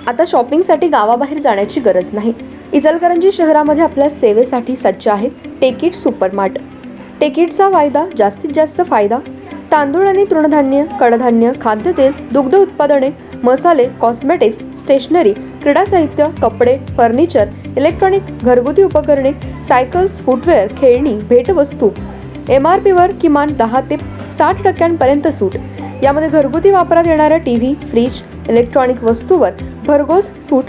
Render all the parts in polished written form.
आता शॉपिंगसाठी गावाबाहेर जाण्याची गरज नाही। इचलकरंजी शहरामध्ये आपल्या सेवेसाठी सज्ज आहे टेकिट सुपरमार्ट। टेकिटचा वायदा जास्तीत जास्त फायदा। तांदूळ आणि तृणधान्य, कडधान्य, खाद्यतेल, दुग्ध उत्पादने, मसाले, कॉस्मेटिक्स, स्टेशनरी, क्रीडा साहित्य, कपडे, फर्निचर, इलेक्ट्रॉनिक, घरगुती उपकरणे, सायकल्स, फुटवेअर, खेळणी, भेटवस्तू, MRP वर किमान 10 ते 60% सूट। यामध्ये घरगुती वापरात येणाऱ्या टीव्ही, फ्रीज, इलेक्ट्रॉनिक वस्तूवर भरघोस सूट।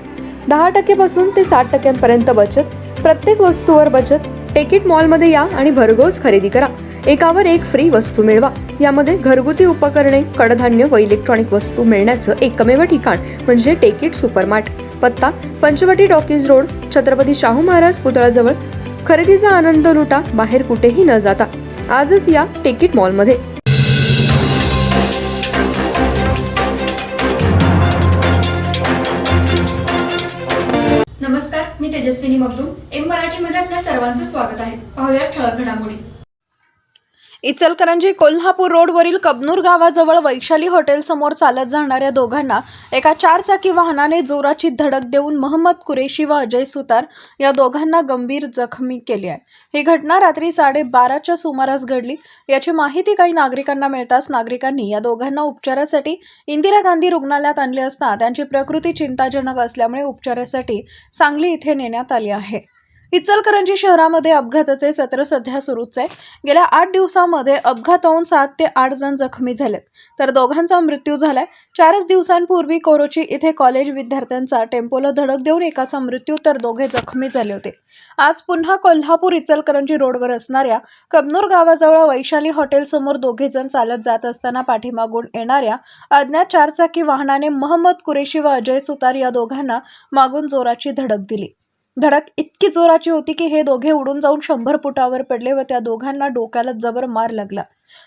10% पासून ते 60% बचत। प्रत्येक वस्तूवर बचत। टेकिट मॉलमध्ये या आणि भरघोस खरेदी करा। एकावर एक फ्री वस्तू मिळवा। यामध्ये घरगुती उपकरणे, कडधान्य व इलेक्ट्रॉनिक वस्तू मिळण्याचं एकमेव ठिकाण म्हणजे टेकिट सुपरमार्ट। पत्ता पंचवटी टॉकीज रोड, छत्रपती शाहू महाराज पुतळ्याजवळ। खरेदीचा आनंद लुटा, बाहेर कुठेही न जाता। आजच या टेकिट मॉलमध्ये। नमस्कार, मी तेजस्विनी मगदूम। एम मराठीमध्ये आपल्या सर्वांचं स्वागत आहे। पाहूया ठळक घडामोडी। इचलकरंजी कोल्हापूर रोडवरील कबनूर गावाजवळ वैशाली हॉटेल समोर चालत जाणाऱ्या दोघांना एका 4 चाकी वाहनाने जोराची धडक देऊन मोहम्मद कुरेशी व अजय सुतार या दोघांना गंभीर जखमी केले आहे। ही घटना रात्री 12:30च्या सुमारास घडली। याची माहिती काही नागरिकांना मिळताच नागरिकांनी या दोघांना उपचारासाठी इंदिरा गांधी रुग्णालयात आणले असता त्यांची प्रकृती चिंताजनक असल्यामुळे उपचारासाठी सांगली येथे नेण्यात आली आहे। इचलकरंजी शहरामध्ये अपघाताचे सत्र सध्या सुरूच आहे। गेल्या 8 दिवसांमध्ये अपघात होऊन 7 ते 8 जण जखमी झालेत, तर दोघांचा मृत्यू झालाय। 4 दिवसांपूर्वी कोरोची येथे कॉलेज विद्यार्थ्यांचा टेम्पोला धडक देऊन एकाचा मृत्यू तर दोघे जखमी झाले होते। आज पुन्हा कोल्हापूर इचलकरंजी रोडवर असणाऱ्या कबनूर गावाजवळ वैशाली हॉटेल समोर दोघे जण चालत जात असताना पाठीमागून येणाऱ्या अज्ञात 4 चाकी वाहनाने मोहम्मद कुरेशी व अजय सुतार या दोघांना मागून जोराची धडक दिली। धडक इतकी जोराची होती की हे दोघे उडून जाऊन 100 फुटावर पडले व त्या दोघांना डोक्याला जबर मार लागला।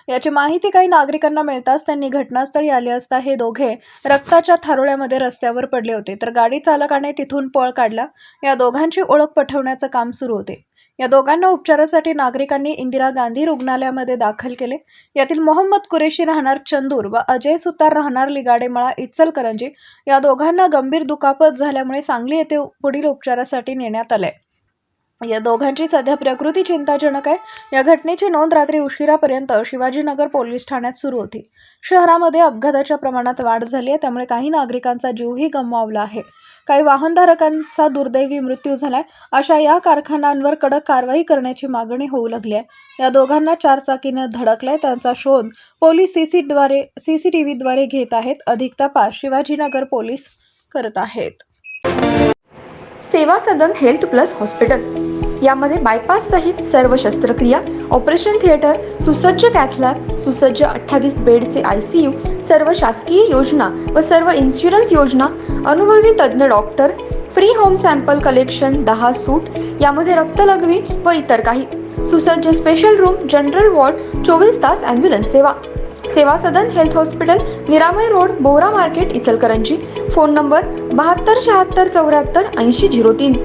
याची माहिती काही नागरिकांना मिळताच त्यांनी घटनास्थळी आले असता हे दोघे रक्ताच्या थारोळ्यामध्ये रस्त्यावर पडले होते, तर गाडी चालकाने तिथून पळ काढला। या दोघांची ओळख पटवण्याचं काम सुरू होते। या दोघांना उपचारासाठी नागरिकांनी इंदिरा गांधी रुग्णालयामध्ये दाखल केले। यातील मोहम्मद कुरेशी राहणार चंदूर व अजय सुतार राहणार लिगाडेमळा इचलकरंजी या दोघांना गंभीर दुखापत झाल्यामुळे सांगली येथे पुढील उपचारासाठी नेण्यात आले। या दोघांची सध्या प्रकृती चिंताजनक आहे। या घटनेची नोंद रात्री उशिरापर्यंत शिवाजीनगर पोलीस ठाण्यात सुरू होती। शहरामध्ये अपघाताच्या प्रमाणात वाढ झाली आहे, त्यामुळे काही नागरिकांचा जीवही गमावला आहे। काही वाहनधारकांचा दुर्दैवी मृत्यू झालाय। अशा या कारखान्यांवर कडक कारवाई करण्याची मागणी होऊ लागली आहे। या दोघांना 4 चाकीने धडकले, त्यांचा शोध पोलीस CCTVद्वारे घेत आहेत। अधिक तपास शिवाजीनगर पोलीस करत आहेत। सेवा सदन हेल्थ प्लस हॉस्पिटल। यामध्ये बायपास सहित सर्व शस्त्रक्रिया, ऑपरेशन थिएटर, सुसज्ज कॅथ लॅब, सुसज्ज 28 बेडचे ICU, सर्व शासकीय योजना व सर्व इन्शुरन्स योजना, अनुभवी तज्ञ doctor, free home sample collection, 10 सूट, यामध्ये रक्तलघवी व इतर काही, सुसज्ज स्पेशल रूम, जनरल वॉर्ड, 24 तास ॲम्ब्युलन्स सेवा। Seva Sadan health hospital, Niramay road, Bora market, Ichalkaranji. Phone number 72 76 74 80 03।